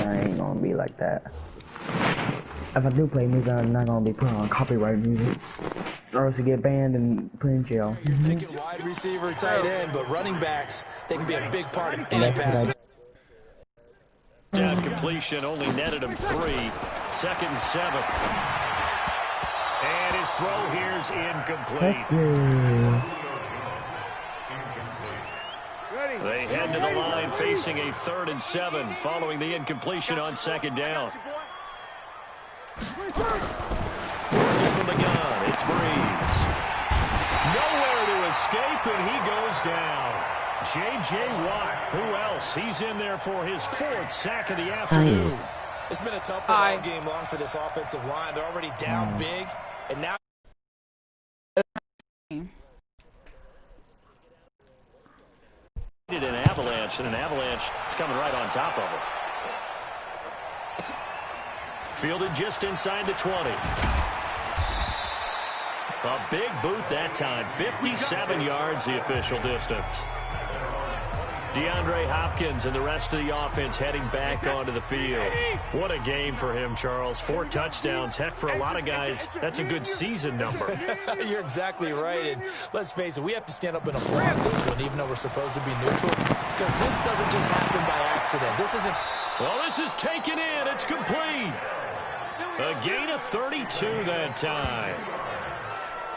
I ain't gonna be like that. If I do play music, I'm not gonna be put on copyright music, or else to get banned and put in jail. You're thinking wide receiver, tight end, but running backs, they can be a big part of any passing. Down completion only netted him 3. 2nd and 7. And his throw here's incomplete. They head to the line facing a 3rd and 7 following the incompletion on 2nd down. From the gun, it's Breeze. Nowhere to escape, and he goes down. J.J. Watt, who else? He's in there for his 4th sack of the afternoon. It's been a tough one all game long for this offensive line. They're already down big, and now... An avalanche, and an avalanche is coming right on top of him. Fielded just inside the 20. A big boot that time. 57 yards the official distance. DeAndre Hopkins and the rest of the offense heading back onto the field. What a game for him, Charles. 4 touchdowns. Heck, for a lot of guys, that's a good season number. You're exactly right. And let's face it, we have to stand up and applaud this one, even though we're supposed to be neutral, because this doesn't just happen by accident. This isn't... Well, this is taken in. It's complete. A gain of 32 that time.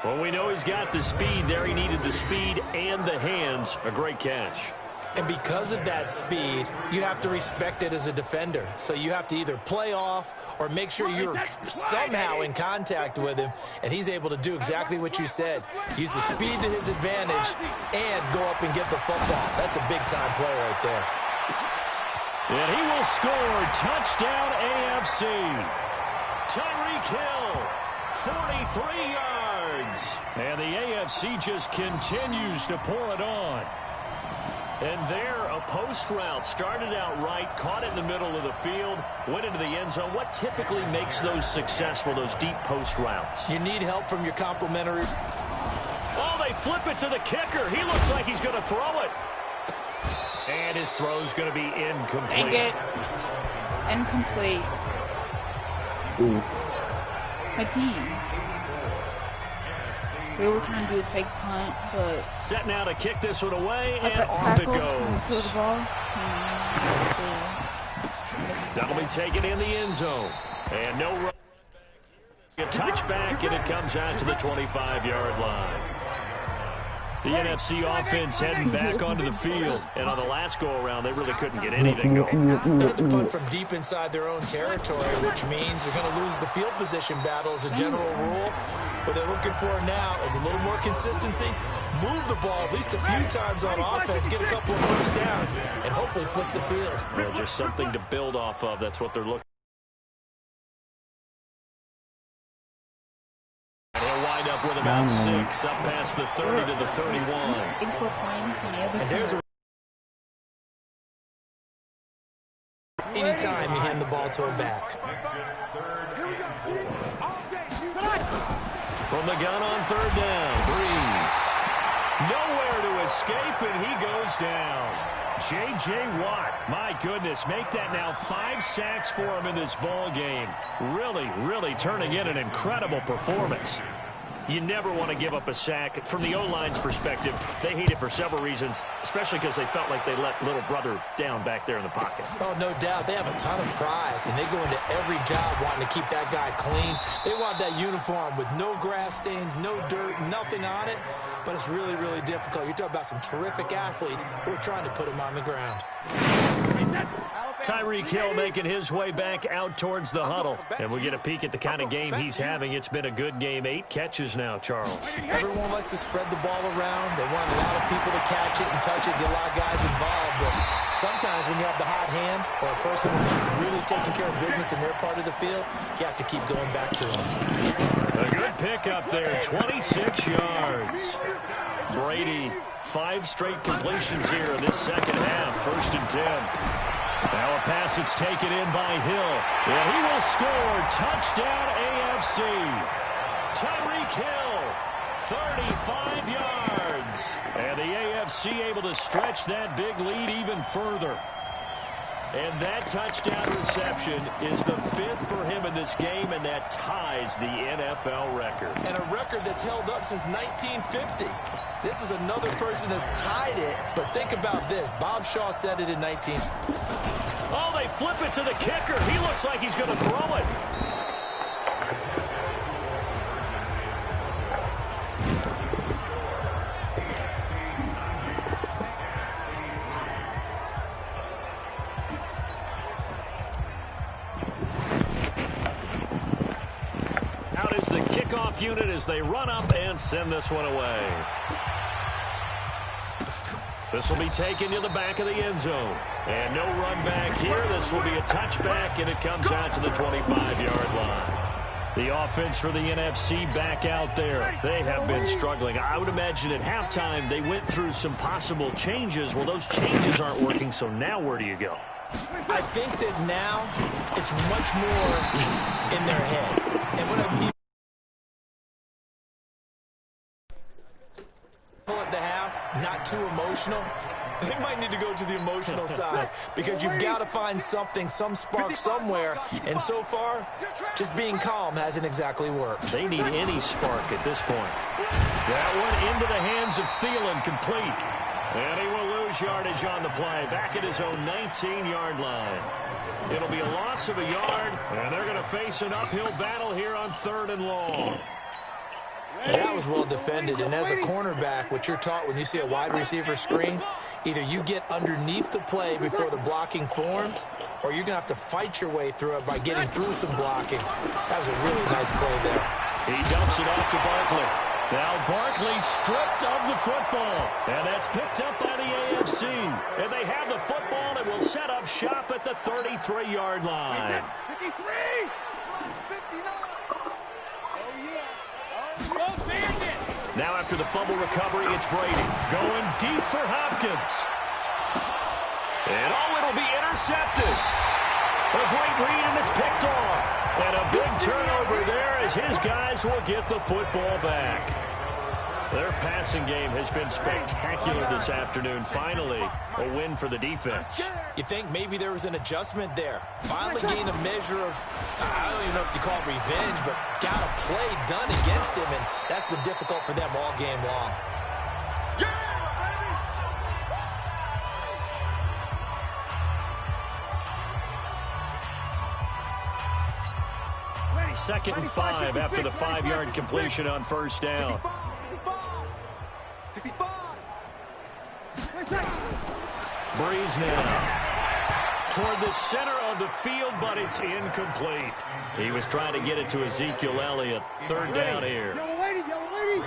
Well, we know he's got the speed there. He needed the speed and the hands. A great catch. And because of that speed, you have to respect it as a defender. So you have to either play off or make sure you're somehow in contact with him. And he's able to do exactly what you said. Use the speed to his advantage and go up and get the football. That's a big-time play right there. And he will score. Touchdown AFC. Tyreek Hill, 43 yards. And the AFC just continues to pour it on. And there, a post route started out right, caught it in the middle of the field, went into the end zone. What typically makes those successful, those deep post routes? You need help from your complementary. Oh, they flip it to the kicker. He looks like he's going to throw it. And his throw's going to be incomplete. Dang it. Incomplete. Ooh. My team. We were trying to do a fake punt, but... Set now to kick this one away, and off it goes. The ball. That'll be taken in the end zone. And no run. A touchback, and it comes out to the 25-yard line. The NFC offense heading back onto the field. And on the last go-around, they really couldn't get anything going. They had to punt from deep inside their own territory, which means they're going to lose the field position battle as a general rule. What they're looking for now is a little more consistency, move the ball at least a few times on offense, get a couple of first downs, and hopefully flip the field. Well, just something to build off of. That's what they're looking for. He'll wind up with about 6, up past the 30 to the 31. And there's a... Anytime you hand the ball to him back. From the gun on 3rd down, Breeze. Nowhere to escape, and he goes down. J.J. Watt, my goodness, make that now 5 sacks for him in this ball game. Really, really turning in an incredible performance. You never want to give up a sack. From the O-line's perspective, they hate it for several reasons, especially because they felt like they let little brother down back there in the pocket. Oh, no doubt. They have a ton of pride, and they go into every job wanting to keep that guy clean. They want that uniform with no grass stains, no dirt, nothing on it, but it's really, really difficult. You're talking about some terrific athletes who are trying to put him on the ground. Tyreek Hill making his way back out towards the huddle. And we get a peek at the kind of game he's having. It's been a good game. 8 catches now, Charles. Everyone likes to spread the ball around. They want a lot of people to catch it and touch it, get a lot of guys involved. But sometimes when you have the hot hand or a person who's just really taking care of business in their part of the field, you have to keep going back to them. A good pickup there, 26 yards. Brady, 5 straight completions here in this second half. 1st and 10. Now a pass that's taken in by Hill. And he will score. Touchdown AFC. Tyreek Hill, 35 yards. And the AFC able to stretch that big lead even further. And that touchdown reception is the 5th for him in this game, and that ties the NFL record. And a record that's held up since 1950. This is another person that's tied it, but think about this. Bob Shaw said it in 19. Oh, they flip it to the kicker. He looks like he's going to throw it. Unit as they run up and send this one away. This will be taken to the back of the end zone. And no run back here. This will be a touchback, and it comes out to the 25-yard line. The offense for the NFC back out there. They have been struggling. I would imagine at halftime they went through some possible changes. Well, those changes aren't working, so now where do you go? I think that now it's much more in their head. And what I mean at the half, not too emotional. They might need to go to the emotional side because you've got to find something, some spark somewhere. And so far, just being calm hasn't exactly worked. They need any spark at this point. That one into the hands of Thielen, complete. And he will lose yardage on the play, back at his own 19-yard line. It'll be a loss of a yard, and they're going to face an uphill battle here on 3rd and long. That was well defended, and as a cornerback, what you're taught when you see a wide receiver screen, either you get underneath the play before the blocking forms, or you're going to have to fight your way through it by getting through some blocking. That was a really nice play there. He dumps it off to Barkley. Now Barkley stripped of the football, and that's picked up by the AFC. And they have the football and will set up shop at the 33-yard line. 53! Now after the fumble recovery, it's Brady going deep for Hopkins. And it'll be intercepted. A great read, and it's picked off. And a big turnover there as his guys will get the football back. Their passing game has been spectacular this afternoon. Finally, a win for the defense. You think maybe there was an adjustment there. Finally gained a measure of, I don't even know if you call it revenge, but got a play done against him, and that's been difficult for them all game long. Second and 5 after the 5-yard completion on first down. Breeze now toward the center of the field, but it's incomplete. He was trying to get it to Ezekiel Elliott. 3rd down here.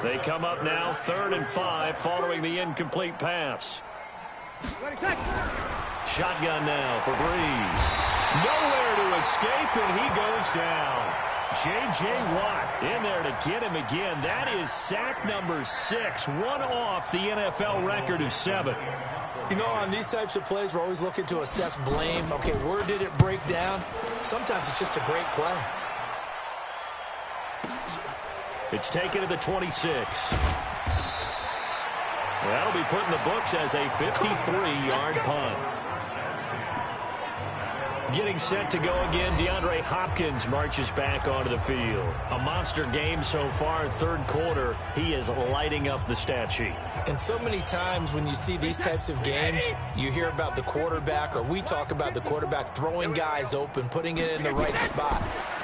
They come up now 3rd and 5 following the incomplete pass. Shotgun now for Breeze. Nowhere to escape, and he goes down. J.J. Watt in there to get him again. That is sack number 6, one off the NFL record of 7. You know, on these types of plays, we're always looking to assess blame. Okay, where did it break down? Sometimes it's just a great play. It's taken to the 26. That'll be put in the books as a 53-yard punt. Getting set to go again, DeAndre Hopkins marches back onto the field. A monster game so far, 3rd quarter. He is lighting up the stat sheet. And so many times when you see these types of games, you hear about the quarterback, or we talk about the quarterback throwing guys open, putting it in the right spot.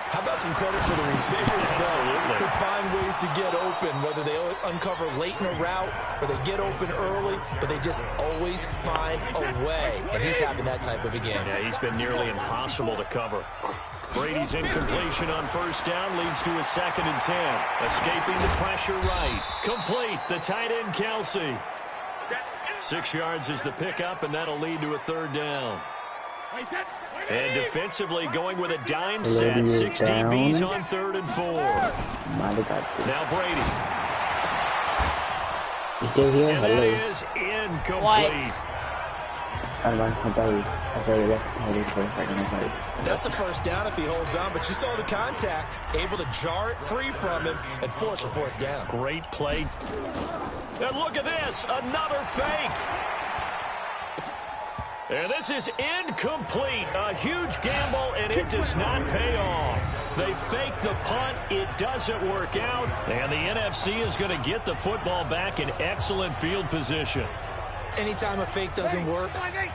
How about some credit for the receivers, though, who find ways to get open, whether they uncover late in a route or they get open early, but they just always find a way. And he's having that type of a game. Yeah, he's been nearly impossible to cover. Brady's incompletion on first down leads to a 2nd and 10. Escaping the pressure right. Complete. The tight end, Kelsey. 6 yards is the pickup, and that'll lead to a 3rd down. And defensively going with a dime set. 6 DBs on 3rd and 4. Now Brady. You still here? And Hello. that is incomplete. I thought you left for a second. I'm sorry. That's a first down if he holds on, but you saw the contact. Able to jar it free from him and force a 4th down. Great play. And look at this. Another fake. And this is incomplete. A huge gamble, and it does not pay off. They fake the punt. It doesn't work out. And the NFC is going to get the football back in excellent field position. Anytime a fake doesn't work,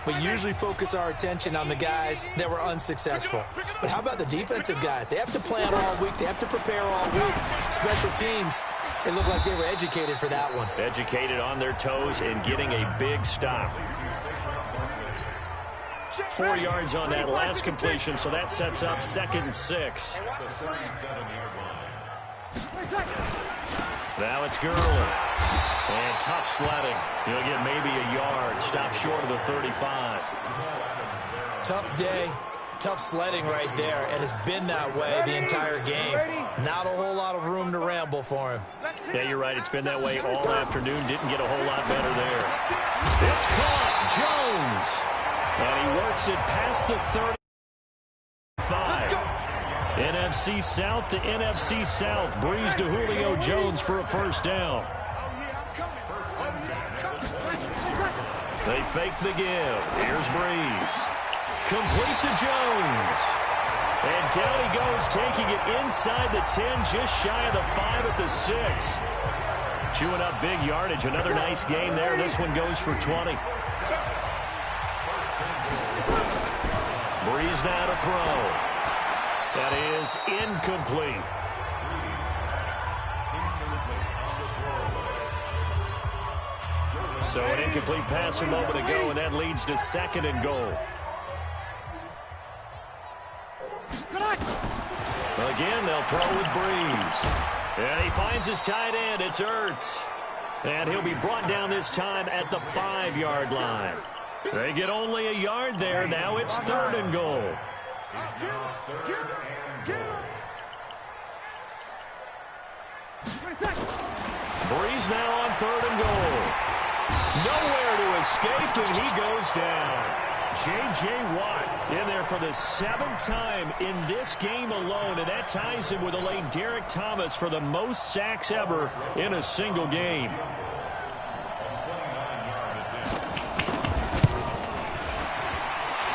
we usually focus our attention on the guys that were unsuccessful. But how about the defensive guys? They have to plan all week. They have to prepare all week. Special teams, it looked like they were educated for that one. Educated on their toes and getting a big stop. 4 yards on that last completion, so that sets up 2nd and 6. Now it's Gurley. And tough sledding. He'll get maybe a yard. Stop short of the 35. Tough day. Tough sledding right there, and it's been that way the entire game. Not a whole lot of room to ramble for him. Yeah, you're right. It's been that way all afternoon. Didn't get a whole lot better there. It's caught. Jones. And he works it past the 35. NFC South to NFC South. Breeze to Julio Jones for a first down. They fake the give. Here's Breeze. Complete to Jones. And down he goes, taking it inside the 10, just shy of the 5 at the 6. Chewing up big yardage. Another nice gain there. This one goes for 20. Breeze now to throw. That is incomplete. So an incomplete pass a moment ago, and that leads to 2nd and goal. Again, they'll throw with Breeze. And he finds his tight end. It's Ertz. And he'll be brought down this time at the 5-yard line. They get only a yard there. Now it's 3rd and goal. Breeze now on 3rd and goal. Nowhere to escape, and he goes down. J.J. Watt in there for the 7th time in this game alone, and that ties him with the late Derek Thomas for the most sacks ever in a single game.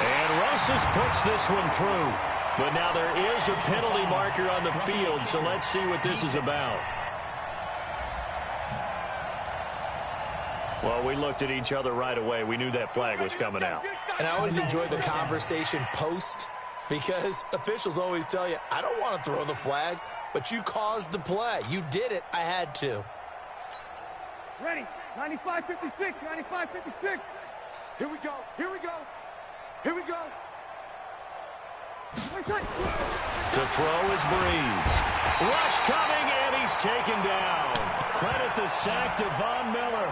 And Rosas puts this one through. But now there is a penalty marker on the field, so let's see what this is about. Well, we looked at each other right away. We knew that flag was coming out. And I always enjoy the conversation post, because officials always tell you, I don't want to throw the flag, but you caused the play. You did it. I had to. Ready. 95-56. 95-56. Here we go. Here we go. Here we go. To throw is Breeze. Rush coming, and he's taken down. Credit the sack to Von Miller.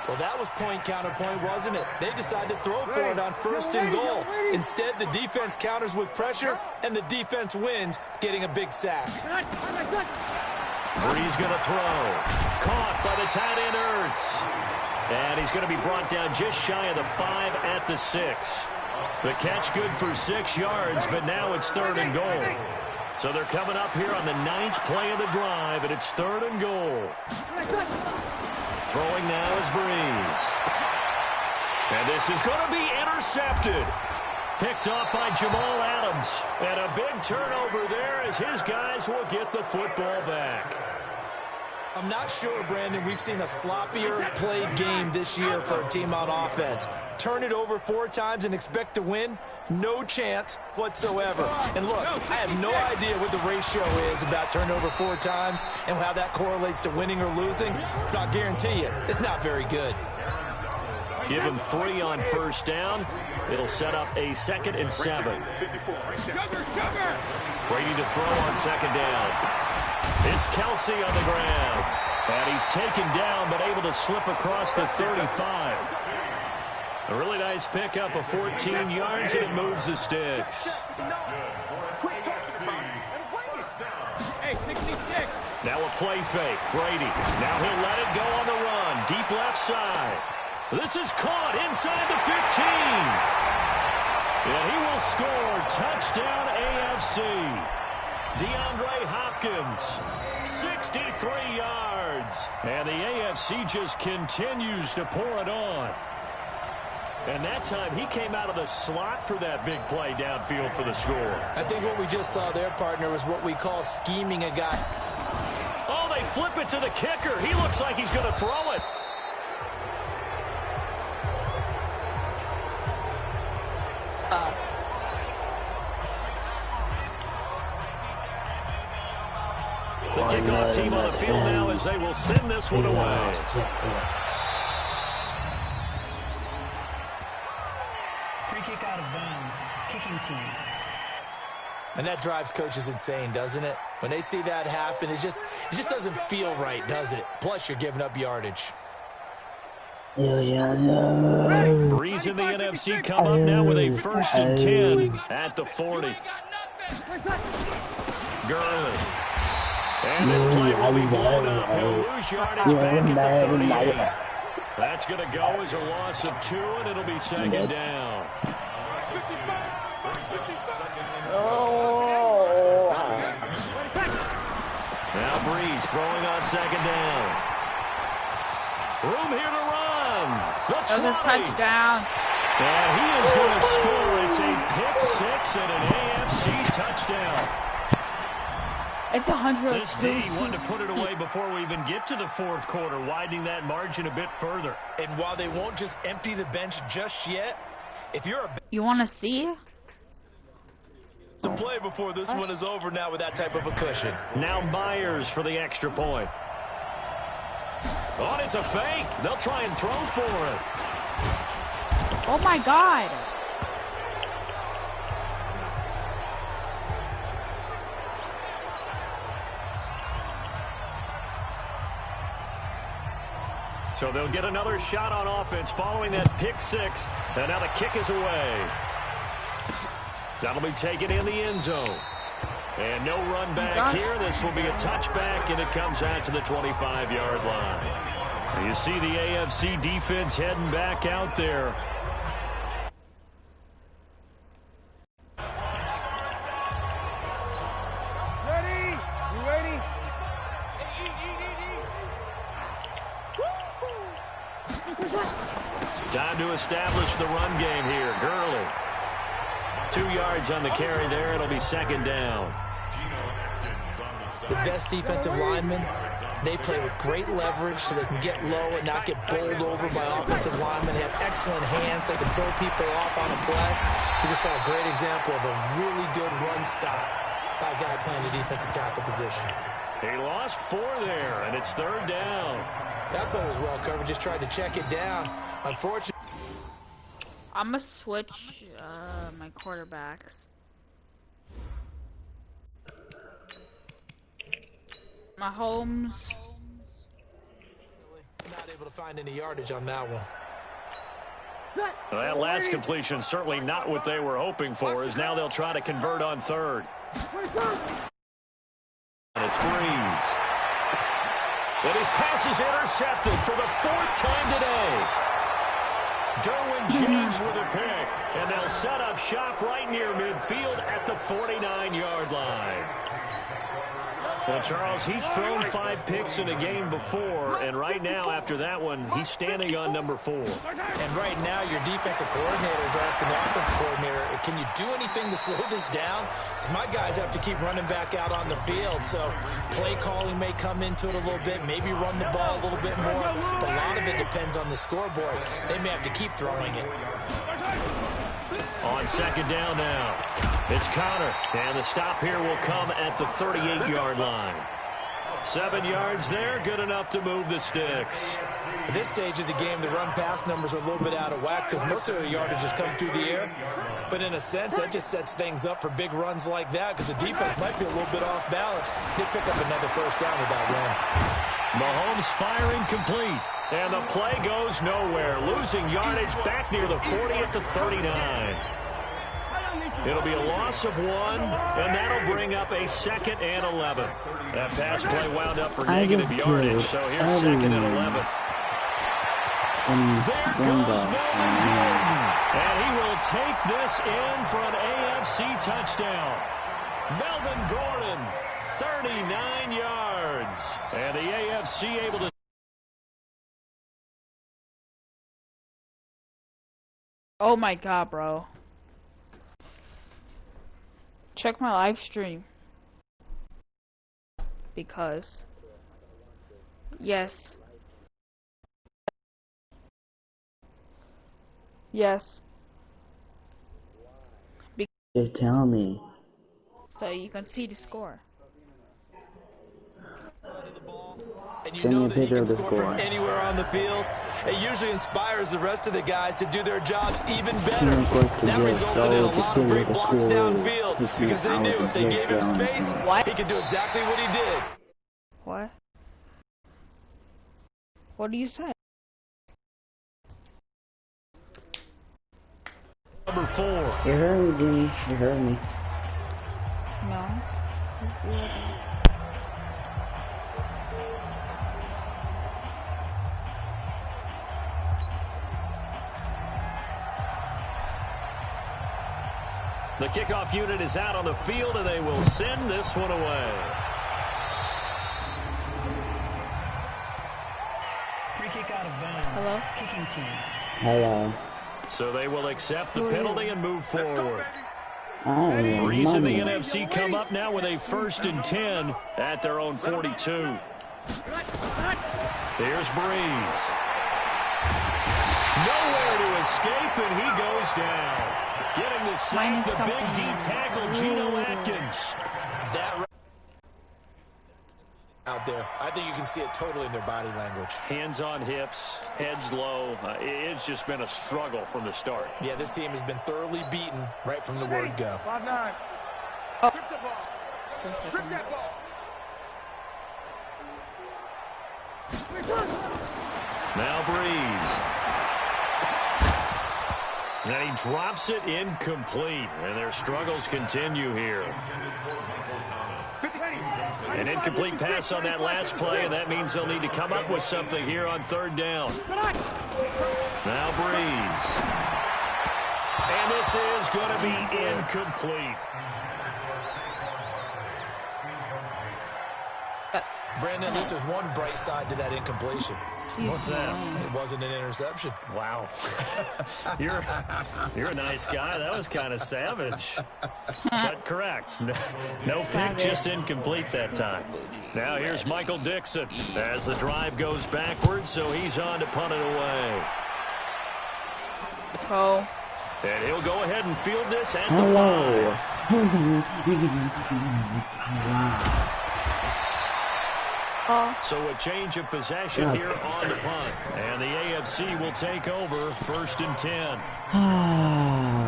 Well, that was point counterpoint, wasn't it? They decided to throw for it on 1st and goal. Instead, the defense counters with pressure, and the defense wins, getting a big sack. Breeze going to throw. Caught by the tight end, Ertz. And he's going to be brought down just shy of the 5 at the 6. The catch good for 6 yards, but now it's 3rd and goal. So they're coming up here on the 9th play of the drive, and it's 3rd and goal. Throwing now is Breeze. And this is going to be intercepted. Picked off by Jamal Adams. And a big turnover there as his guys will get the football back. I'm not sure, Brandon, we've seen a sloppier played game this year for a team on offense. Turn it over 4 times and expect to win? No chance whatsoever. And look, I have no idea what the ratio is about turnover 4 times and how that correlates to winning or losing, but I'll guarantee you, it's not very good. Give him 3 on 1st down. It'll set up a 2nd and 7. Brady to throw on 2nd down. It's Kelsey on the ground. And he's taken down, but able to slip across the 35. A really nice pickup of 14 yards, and it moves the sticks. Now a play fake. Brady. Now he'll let it go on the run. Deep left side. This is caught inside the 15. And he will score. Touchdown AFC. DeAndre Hopkins, 63 yards. And the AFC just continues to pour it on. And that time, he came out of the slot for that big play downfield for the score. I think what we just saw there, partner, was what we call scheming a guy. Oh, they flip it to the kicker. He looks like he's going to throw it. The kickoff team on the field now as they will send this one away. Free kick out of bounds. Kicking team. And that drives coaches insane, doesn't it? When they see that happen, it just doesn't feel right, does it? Plus, you're giving up yardage. Breeze in the NFC come up now with a 1st and 10 at the 40. Gurley. And this play will be blown up. He'll lose yardage back at the 38. That's going to go as a loss of 2, and it'll be 2nd down. Now Breeze throwing on 2nd down. Room here to run. Another touchdown. And he is going to score. It's a pick 6 and an AFC touchdown. It's 100. This D wanted to put it away before we even get to the 4th quarter, widening that margin a bit further. And while they won't just empty the bench just yet, if you're You want to see? to play before this one is over now with that type of a cushion. Now Myers for the extra point. Oh, it's a fake. They'll try and throw for it. Oh my God. So they'll get another shot on offense following that pick 6. And now the kick is away. That'll be taken in the end zone. And no run back here. This will be a touchback, and it comes out to the 25-yard line. You see the AFC defense heading back out there. Ready? You ready? Time to establish the run game here. Gurley. 2 yards on the carry there. It'll be 2nd down. The best defensive linemen, they play with great leverage so they can get low and not get bowled over by offensive linemen. They have excellent hands. They can throw people off on a play. We just saw a great example of a really good run stop by a guy playing the defensive tackle position. He lost 4 there, and it's 3rd down. That play was well covered. Just tried to check it down. Unfortunately. I'm going to switch my quarterbacks. Mahomes. Not able to find any yardage on that one. Well, that last completion certainly not what they were hoping for, as now they'll try to convert on 3rd. And it's Breeze. And his pass is intercepted for the 4th time today. Derwin James with a pick, and they'll set up shop right near midfield at the 49-yard line. Well, Charles, he's thrown 5 picks in a game before, and right now, after that one, he's standing on number 4. And right now, your defensive coordinator is asking the offensive coordinator, can you do anything to slow this down? Because my guys have to keep running back out on the field, so play calling may come into it a little bit, maybe run the ball a little bit more, but a lot of it depends on the scoreboard. They may have to keep throwing it. On 2nd down now, it's Connor, and the stop here will come at the 38-yard line. 7 yards there, good enough to move the sticks. At this stage of the game, the run-pass numbers are a little bit out of whack because most of the yardage has come through the air. But in a sense, that just sets things up for big runs like that because the defense might be a little bit off balance. They pick up another 1st down with that run. Mahomes firing complete. And the play goes nowhere. Losing yardage back near the 40 at the 39. It'll be a loss of 1, and that'll bring up a 2nd and 11. That pass play wound up for negative yardage, so here's 2nd and 11. There goes Melvin Gordon, and he will take this in for an AFC touchdown. Melvin Gordon, 39 yards, and the AFC able to Oh my god, bro. Check my live stream. Because. Yes. Yes. Just tell me. So you can see the score. And you Send me know a that you picture can of the score score. from anywhere on the field. It usually inspires the rest of the guys to do their jobs even better. That resulted in a lot of great blocks downfield because they knew if they gave him space, he could do exactly what he did. What? What do you say? Number 4. You heard me, Jimmy. You heard me. No. The kickoff unit is out on the field, and they will send this one away. Free kick out of bounds. Hello? Kicking team. Hello. So they will accept the penalty and move forward. Oh, Breeze and the money. NFC come up now with a 1st and 10 at their own 42. Here's Breeze. Nowhere to escape, and he goes down. Getting the sack, the big D tackle, Geno Atkins. That out there, I think you can see it totally in their body language. Hands on hips, heads low. It's just been a struggle from the start. Yeah, this team has been thoroughly beaten right from the word go. 5-9. Oh. Strip the ball. Strip that ball. Now Breeze. And he drops it incomplete. And their struggles continue here. An incomplete pass on that last play, and that means they'll need to come up with something here on 3rd down. Now Breeze. And this is going to be incomplete. Brandon, at least there's one bright side to that incompletion. What's that? It wasn't an interception. Wow. You're a nice guy. That was kind of savage. But correct. No pick, just incomplete that time. Now here's Michael Dixon as the drive goes backwards, so he's on to punt it away. Oh. And he'll go ahead and field this at the 5. So a change of possession here on the punt. And the AFC will take over 1st and 10.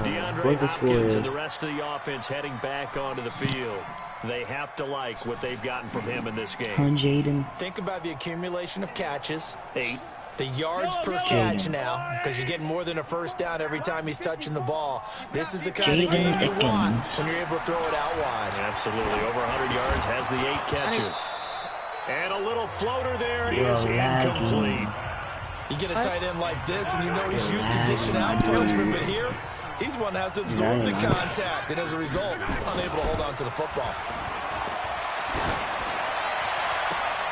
DeAndre Hopkins and the rest of the offense heading back onto the field. They have to like what they've gotten from him in this game. Think about the accumulation of catches. 8. The yards per catch now, because you're getting more than a 1st down every time he's touching the ball. This is the kind of game you want when you're able to throw it out wide. Absolutely. Over 100 yards, has the 8 catches. And a little floater there is incomplete. You get a tight end like this, and you know he's used to dishing out punishment, but here, he's one that has to absorb the contact, and as a result, unable to hold on to the football.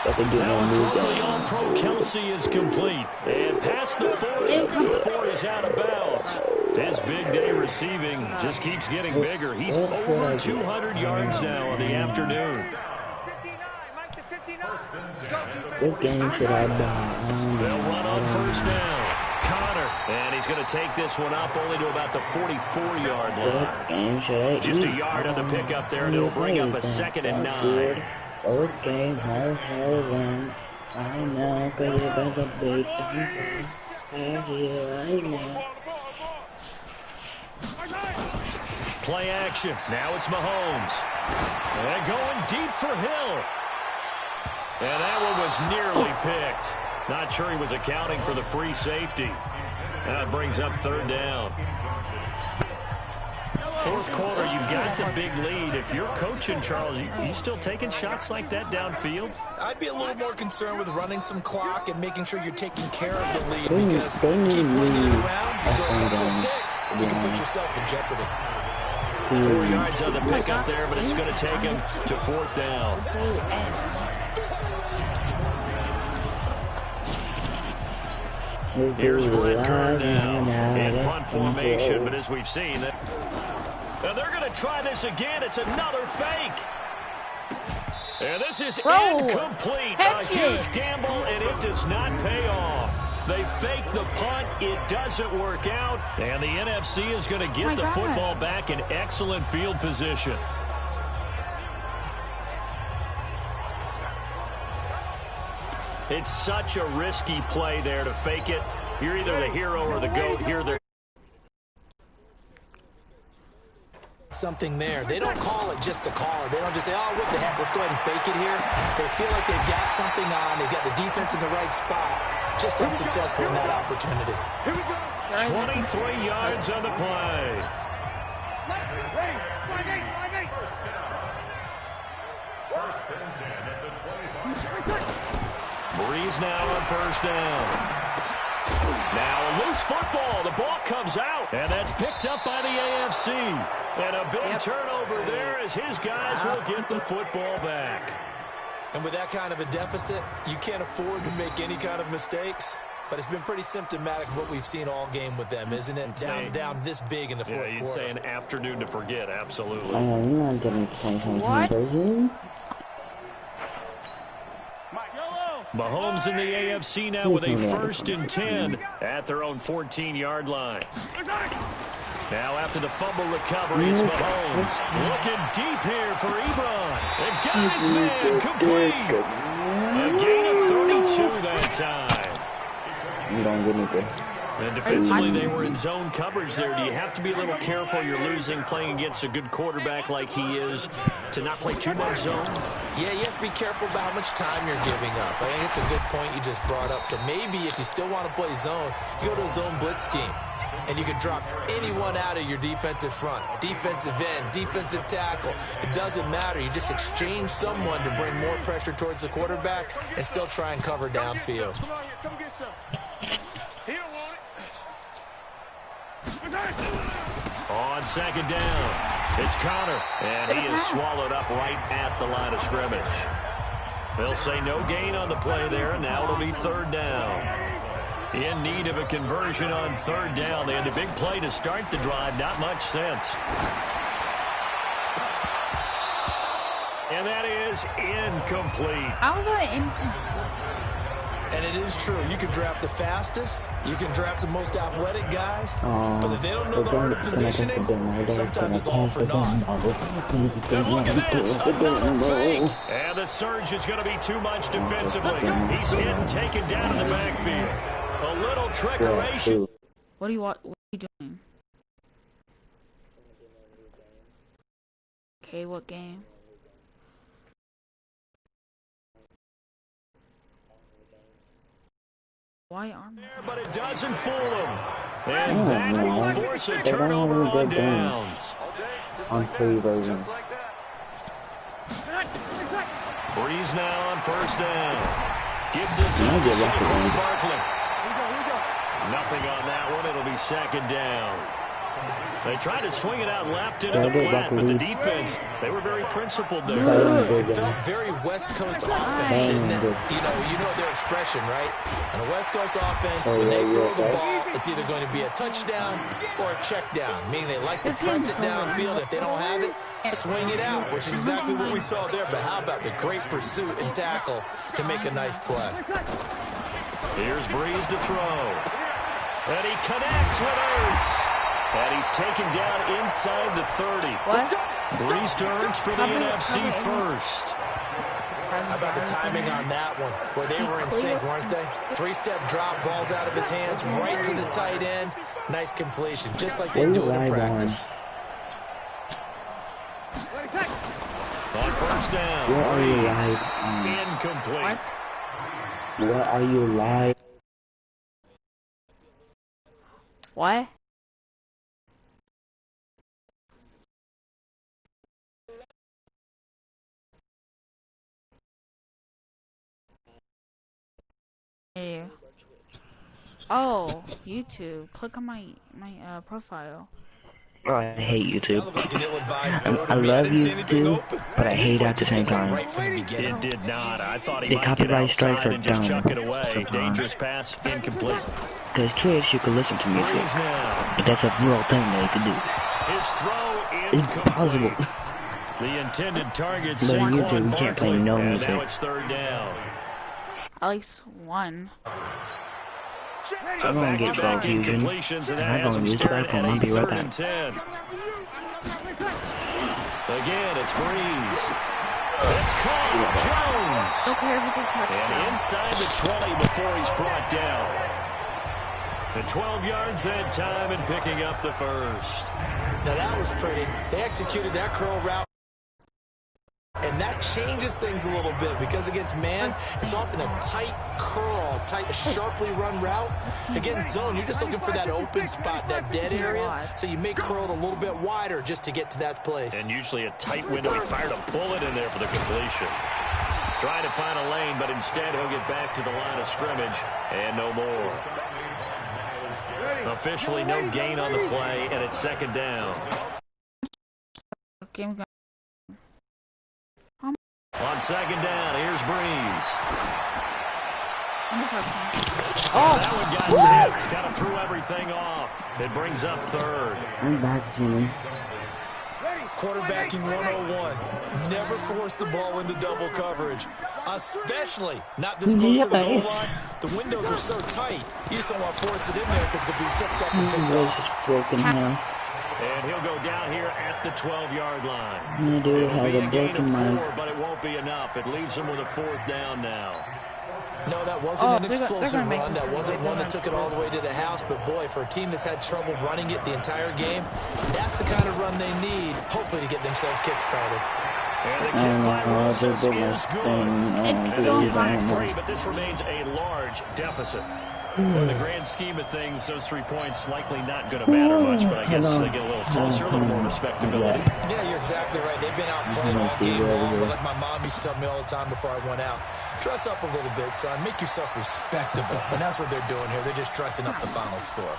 Now a throw for the All-Pro Kelsey is complete. And past the 40 before he's out of bounds. His big day receiving just keeps getting bigger. He's over 200 yards now in the afternoon. This game should have been. They'll run on 1st down. Connor, and he's going to take this one up only to about the 44-yard line. Just a yard on the pickup there, and it'll bring up a 2nd and 9. Okay, I know, but you better be Play action. Now it's Mahomes. And going deep for Hill. And that one was nearly picked. Not sure he was accounting for the free safety. That brings up 3rd down. 4th quarter, you've got the big lead. If you're coaching, Charles, you still taking shots like that downfield? I'd be a little more concerned with running some clock and making sure you're taking care of the lead, because you keep flinging it around, you throw a couple of picks, you can put yourself in jeopardy. 4 yards on the pickup there, but it's going to take him to 4th down. Here's Brett Kern now in punt formation, but as we've seen, now they're going to try this again. It's another fake. And this is incomplete. A huge gamble, and it does not pay off. They fake the punt. It doesn't work out. And the NFC is going to get the football back in excellent field position. It's such a risky play there to fake it. You're either the hero or the GOAT. Here they're something there. They don't call it just to call it. They don't just say, oh, what the heck, let's go ahead and fake it here. They feel like they've got something on. They've got the defense in the right spot. Just unsuccessful in that opportunity. Here we go. 23 yards on the play. Ready. Slide eight. First and 10 at the 25. Breeze now on first down. Now a loose football. The ball comes out, and that's picked up by the AFC. And a big turnover there as his guys will get the football back. And with that kind of a deficit, you can't afford to make any kind of mistakes. But it's been pretty symptomatic of what we've seen all game with them, isn't it? Down this big in the fourth quarter. Yeah, you'd say an afternoon to forget, absolutely. You're not getting 20 What? Mahomes in the AFC now with a 1st and 10 at their own 14-yard line. Now after the fumble recovery, it's Mahomes looking deep here for Ebron. And guys, man, complete. A gain of 32 that time. You don't get anything. And defensively, they were in zone coverage there. Do you have to be a little careful? You're losing playing against a good quarterback like he is to not play too much zone? Yeah, you have to be careful about how much time you're giving up. I think it's a good point you just brought up. So maybe if you still want to play zone, you go to a zone blitz scheme. And you can drop anyone out of your defensive front, defensive end, defensive tackle. It doesn't matter. You just exchange someone to bring more pressure towards the quarterback and still try and cover downfield. Come on here. Come get some. He don't want it. On second down, it's Connor, and he is swallowed up right at the line of scrimmage. They'll say no gain on the play there, and now it'll be third down. In need of a conversion on third down. They had a big play to start the drive, not much sense. And that is incomplete. How was that incomplete? And it is true. You can draft the fastest. You can draft the most athletic guys. But if they don't know the art of positioning, sometimes it's all for naught. And look at this. Another fake. And the surge is going to be too much defensively. He's hit and taken down in the backfield. A little trickeration. What are you doing? Okay, what game? Why arm? But it doesn't fool him. And that will force a turnover on downs. On free version. Breeze now on first down. Gives us up to Saquon Barkley. Nothing on that one. It'll be second down. They tried to swing it out left into the flat, but the defense, they were very principled there. It felt very West Coast offense, didn't it? You know their expression, right? On a West Coast offense, when they throw the ball, it's either going to be a touchdown or a check down, meaning they like to press it downfield. If they don't have it, swing it out, which is exactly what we saw there. But how about the great pursuit and tackle to make a nice play? Here's Breeze to throw. And he connects with Ertz. And he's taken down inside the 30. What? Breeze to Ertz for the NFC first. How about the timing on that one, where they were in sync, weren't they? Three-step drop, balls out of his hands, right to the tight end. Nice completion, just like they do it in practice. On first down, Where are you live? incomplete. Where are you live? What? Yeah. Oh, YouTube. Click on my profile. Oh, I hate YouTube. I love YouTube, but I hate it at the same time. It did not. I thought he The might get copyright strikes outside are and just dumb. chuck it away. Dangerous pass, incomplete. Because Trish, you could listen to music. But that's a real thing that you could do. His throw It's possible. The intended target, But on YouTube, you can't play no and music. now it's third down. At least one. So I'm gonna get back-to-back confusion. incompletions, and that I'm has gonna him use staring that phone. at I'll a be right 3rd and back. 10. Again, it's Breeze. It's caught. Jones. Don't care if it's a And touchdown. inside the 20 before he's brought down. The 12 yards that time and picking up the first. Now that was pretty. They executed that curl route. And that changes things a little bit because against man, it's often a tight curl, tight, sharply run route. Against zone, you're just looking for that open spot, that dead area. So you may curl it a little bit wider just to get to that place. And usually a tight window. He fired a bullet in there for the completion. Trying to find a lane, but instead he'll get back to the line of scrimmage and no more. Officially no gain on the play, and it's 2nd down. Game On 2nd down, here's Breeze. Oh, That one got tipped. Kind of threw everything off. It brings up 3rd. I'm back, Jimmy. Quarterbacking 101. Never force the ball into double coverage, especially not this close to the goal line. The windows are so tight, you just don't want to force it in there because it could be tipped up and picked off. Broken house. And he'll go down here at the 12-yard line. You do It'll have be a a gain of broken 4, but it won't be enough. It leaves him with a 4th down now. No, that wasn't an they're explosive gonna make run. That it. wasn't one that took it all the way to the house. But, boy, for a team that's had trouble running it the entire game, that's the kind of run they need, hopefully, to get themselves kick-started. And the kick by Rosas is good. It's still high. Free, but this remains a large deficit. In the grand scheme of things, those 3 points likely not going to matter much, but I guess they get a little closer, a little more respectability. Yeah, you're exactly right. They've been out playing all game long, but like my mom used to tell me all the time before I went out, dress up a little bit, son. Make yourself respectable. And that's what they're doing here. They're just dressing up the final score.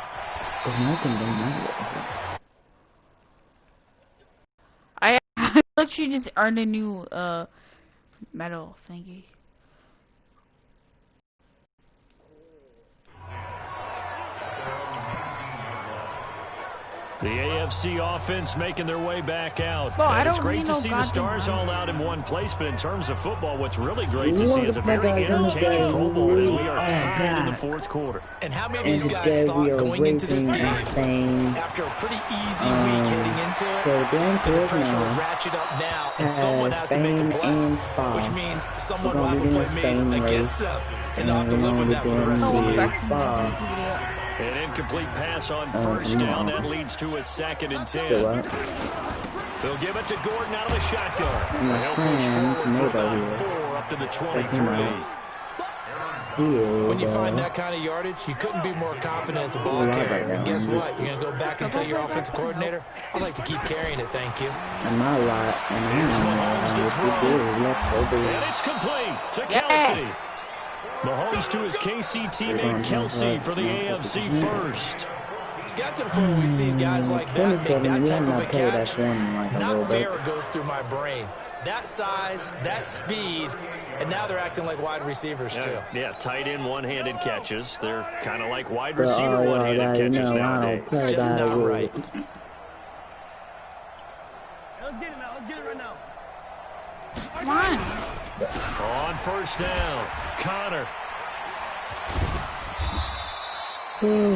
I thought you just earned a new medal thingy. The AFC offense making their way back out. Well, and it's great to see the stars all out in one place, but in terms of football, what's really great to see is a very entertaining Pro Bowl as we are tied in the 4th quarter. And how many of these guys thought going into this game, after a pretty easy week heading into it, that the pressure will ratchet up now, and someone has to make a play, which means someone will have a play made against them, and they'll have to live with that for the rest of the year. An incomplete pass on 1st down. That leads to a 2nd and 10. They'll give it to Gordon out of the shotgun. He'll push forward for about 4 up to the 23. When you find that kind of yardage, you couldn't be more confident as a ball carrier. And guess what? You're going to go back and tell your offensive coordinator, I'd like to keep carrying it, thank you. And my lot, and I don't know and it's complete to Kelsey. Mahomes to his KC teammate Kelsey for the AFC first. It's got to the point where we see guys like that make that type of a catch. Not fair goes through my brain. That size, that speed, and now they're acting like wide receivers too. Yeah, tight end one-handed catches. They're kind of like wide receiver one-handed catches nowadays. Just not right. Let's get it now. Let's get it right now. Come on. On 1st down, Connor.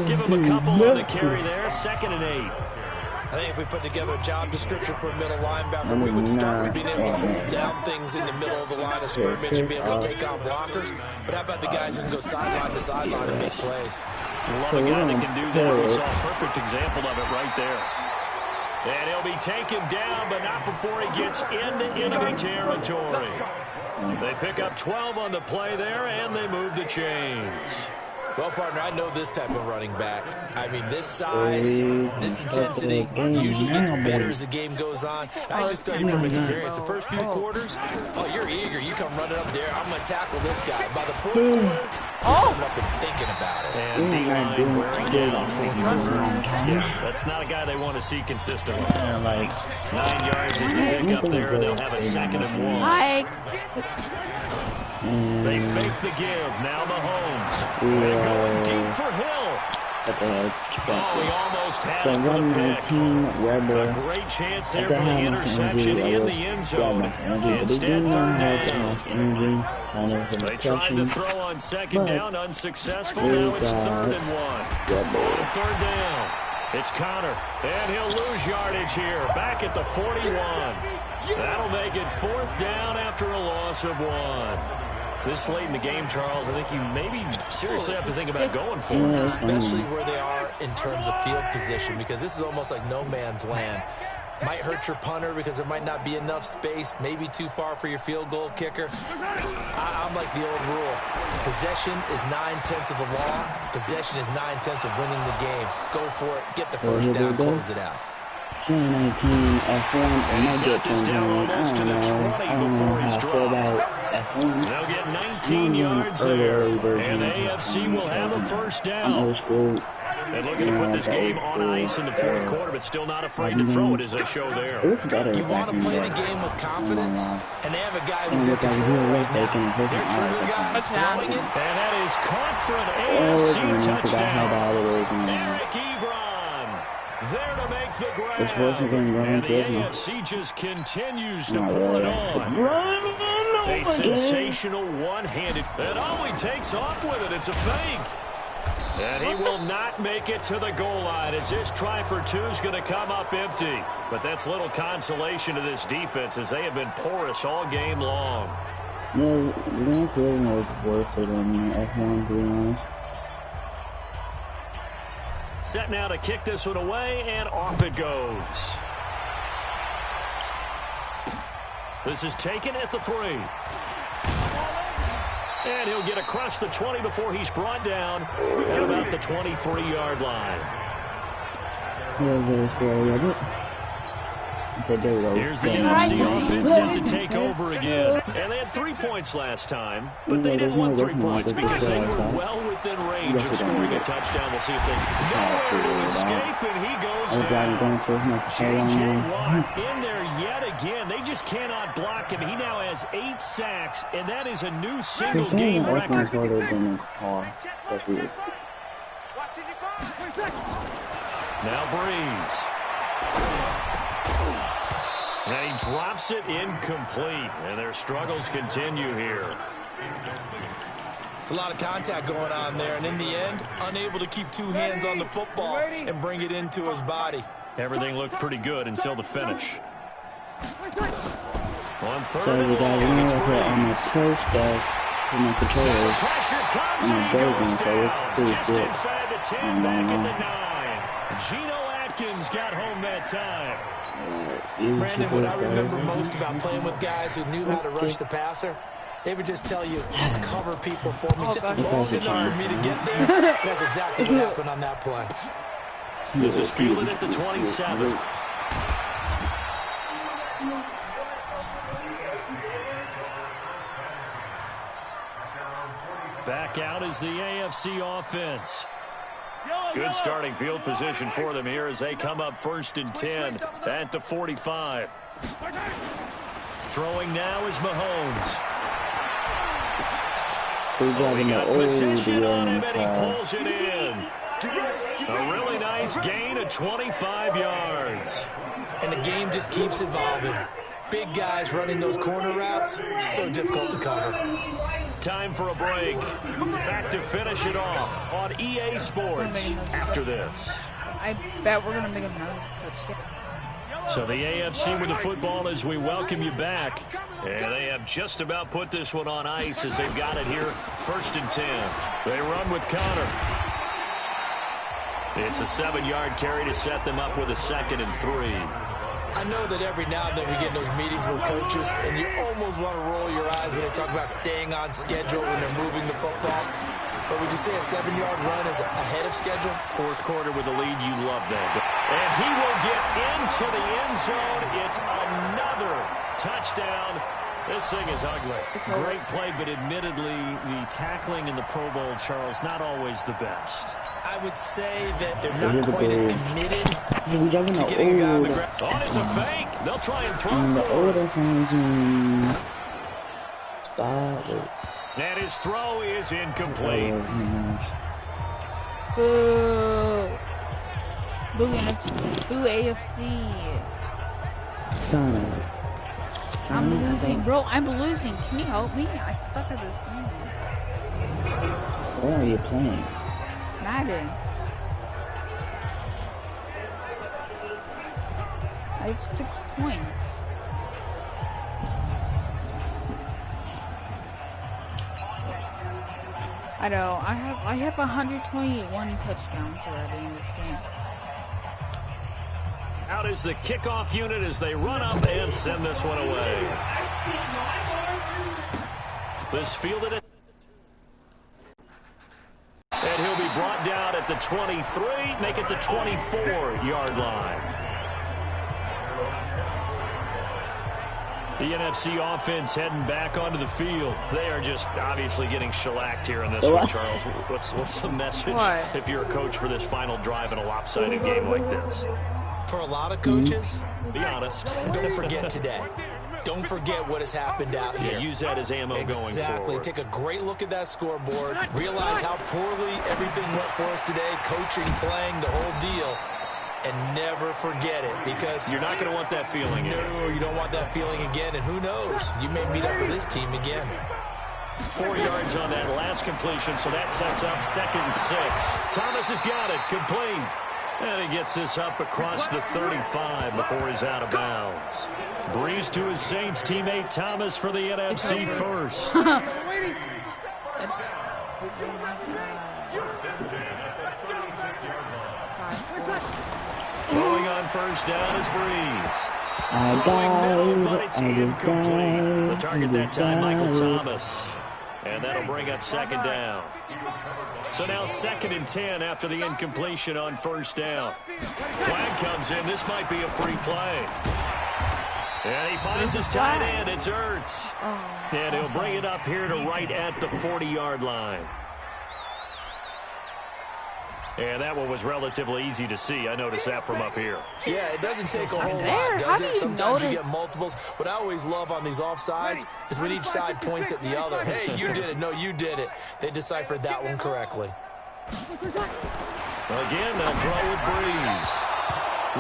Give him a couple on the carry there. 2nd and 8. I think if we put together a job description for a middle linebacker, we would start with being able to hold down things in the middle of the line of scrimmage and be able to take on blockers. But how about the guys who can go sideline to sideline and make plays? Love a guy that can do that. We saw a perfect example of it right there. And he'll be taken down, but not before he gets into enemy territory. They pick up 12 on the play there, and they move the chains. Well, partner, I know this type of running back. I mean, this size, this intensity usually gets better as the game goes on. I just tell you from experience, the first few quarters, oh, you're eager. You come running up there. I'm going to tackle this guy. By the 4th quarter, you're coming up and thinking about it. And D-line wearing down 4th quarter. Yeah, that's not a guy they want to see consistently. like 9 yards is the pickup there. They'll have a 2nd and 1. Hi. They fake the give. Now Mahomes. They're going deep for Hill. But they had Oh, he almost had so it for the pick. 119 Rebel. A great chance there for the interception in the end zone. Instead, third down. They tried to throw on second down, unsuccessful. Now it's 3rd and 1. On 3rd down, it's Connor, and he'll lose yardage here. Back at the 41. That'll make it 4th down after a loss of 1. This late in the game, Charles, I think you maybe seriously have to think about going for it. Especially where they are in terms of field position, because this is almost like no man's land. Might hurt your punter because there might not be enough space, maybe too far for your field goal kicker. I'm like the old rule. Possession is 9/10 of the law. Possession is 9/10 of winning the game. Go for it. Get the first down. Close it out. 2019 F1, I might get 20. I don't know how I feel about F1. They'll get 19 yards there, and the AFC will have a first down. Old school. They're looking to put this game on ice in the 4th quarter, but still not afraid to throw it, as they show there. You want to play the game with confidence, and they have a guy who's in control right now. Their trigger guy throwing it. And that is caught for an AFC touchdown. Eric Ebron there to make the grab. And the AFC just continues to pour it on. A sensational one-handed. And oh, he takes off with it. It's a fake. And he will not make it to the goal line, as this try for 2 is going to come up empty. But that's little consolation to this defense, as they have been porous all game long. No, Lance really knows worth it on F1, to be honest. Set now to kick this one away, and off it goes. This is taken at the 3. And he'll get across the 20 before he's brought down at about the 23-yard line. Here's the NFC offense set to take over again. And they had 3 points last time, but they didn't want 3 points because they were well within range of scoring a touchdown. We'll see if they nowhere to escape, and he goes down. J.J. Watt in there yet again. They just cannot block him. He now has 8 sacks, and that is a new single-game record. Now Breeze. And he drops it incomplete. And their struggles continue here. It's a lot of contact going on there. And in the end, unable to keep 2 hands on the football and bring it into his body. Everything looked pretty good until the finish. On 3rd So and we got 1, it's on my pro stuff for my controllers. pressure comes and and my he goes version, so it's down. pretty Just good. inside the 10, back at the 9. Geno Atkins got home that time. Brandon, what I remember most about playing with guys who knew how to rush the passer, they would just tell you, just cover people for me, just long enough for me to get there. That's exactly what happened on that play. This is fielded at the 27. Back out is the AFC offense. Good starting field position for them here as they come up 1st and 10 at the 45. Throwing now is Mahomes. He got position on him and he pulls it in. A really nice gain of 25 yards. And the game just keeps evolving. Big guys running those corner routes, so difficult to cover. Time for a break. Back to finish it off on EA Sports after this. I bet we're going to make another touchdown. So the AFC with the football as we welcome you back. And they have just about put this one on ice as they've got it here. 1st and 10. They run with Connor. It's a 7-yard carry to set them up with a 2nd and 3. I know that every now and then we get in those meetings with coaches, and you almost want to roll your eyes when they talk about staying on schedule when they're moving the football. But would you say a 7-yard run is ahead of schedule? 4th quarter with the lead, you love that. And he will get into the end zone. It's another touchdown. This thing is ugly. Great play, but admittedly, the tackling in the Pro Bowl, Charles, not always the best. I would say that they're not quite as committed to getting a guy on the ground. Oh, it's a fake. They'll try and throw for it. And his throw is incomplete. Boo. Boo NFC. Boo AFC. Son. I'm losing, bro. I'm losing. Can you help me? I suck at this game. Where are you playing? Madden. I have 6 points. I know. I have 121 touchdowns already in this game. Out is the kickoff unit as they run up and send this one away. This fielded it. And he'll be brought down at the 23, make it the 24-yard line. The NFC offense heading back onto the field. They are just obviously getting shellacked here in this one, Charles. What's the message if you're a coach for this final drive in a lopsided game like this? For a lot of coaches, be honest, don't forget today. Don't forget what has happened out here. Yeah, use that as ammo going forward. Exactly. Take a great look at that scoreboard. Realize how poorly everything went for us today. Coaching, playing, the whole deal. And never forget it, because you're not going to want that feeling again. No, you don't want that feeling again. And who knows? You may meet up with this team again. 4 yards on that last completion, so that sets up 2nd and 6. Thomas has got it. Complete. And he gets this up across the 35 before he's out of bounds. Breeze to his Saints teammate Thomas for the NFC first. Going on first down is Breeze. Throwing middle, but it's incomplete. The target that time, Michael Thomas. And that'll bring up 2nd down. So now 2nd and 10 after the incompletion on first down. Flag comes in. This might be a free play. And he finds his tight end. It's Ertz. And he'll bring it up here to right at the 40-yard line. And that one was relatively easy to see. I noticed that from up here. Yeah, it doesn't take a whole lot, does it? Sometimes you get multiples. What I always love on these offsides is when each side points at the other. Hey, you did it. No, you did it. They deciphered that one correctly. Again, they'll throw with Breeze.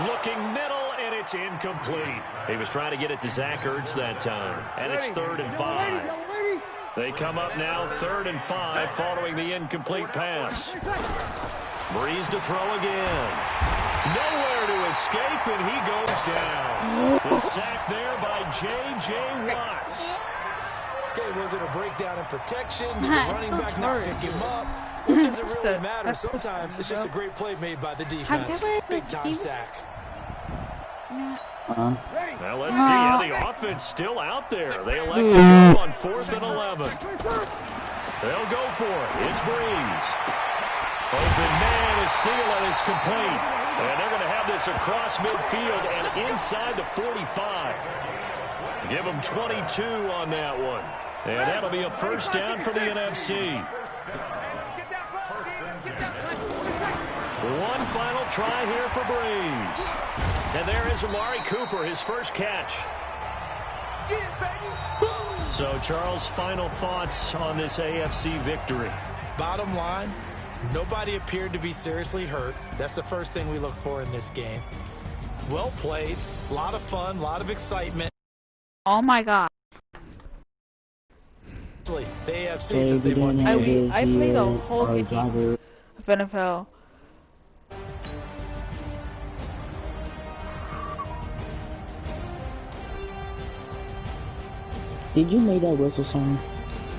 Looking middle, and it's incomplete. He was trying to get it to Zach Ertz that time. And it's 3rd and 5. They come up now 3rd and 5 following the incomplete pass. Breeze to throw again. Nowhere to escape, and he goes down. The sack there by J.J. Watt. Okay, was it a breakdown in protection? Did the running back not pick him up? What does it really matter? Sometimes it's just a great play made by the defense. Big-time sack. Now let's see how the offense still out there. They elect to go on 4th and 11. They'll go for it. It's Breeze. Open man is Thielen is complete. And they're going to have this across midfield and inside the 45. Give them 22 on that one. And that'll be a first down for the NFC. One final try here for Breeze. And there is Amari Cooper, his first catch. So, Charles, final thoughts on this AFC victory. Bottom line, nobody appeared to be seriously hurt. That's the first thing we look for in this game. Well played, a lot of fun, a lot of excitement. Oh my god. The AFC since they won the game. I played the whole game of NFL. Did you make that whistle song?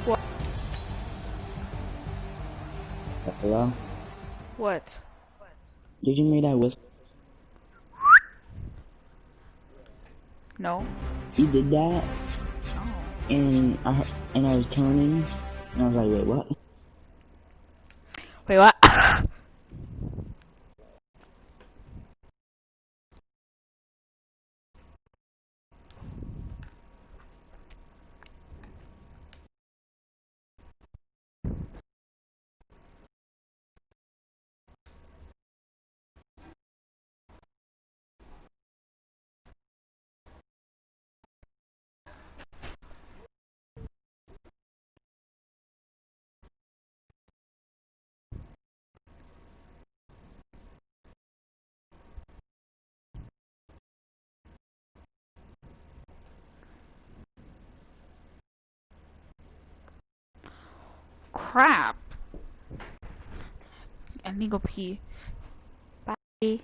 What? Hello? What? Did you make that whistle? No. You did that? Oh. And I was turning, and I was like, wait, what? Wait, what? crap. I need to go pee. Bye.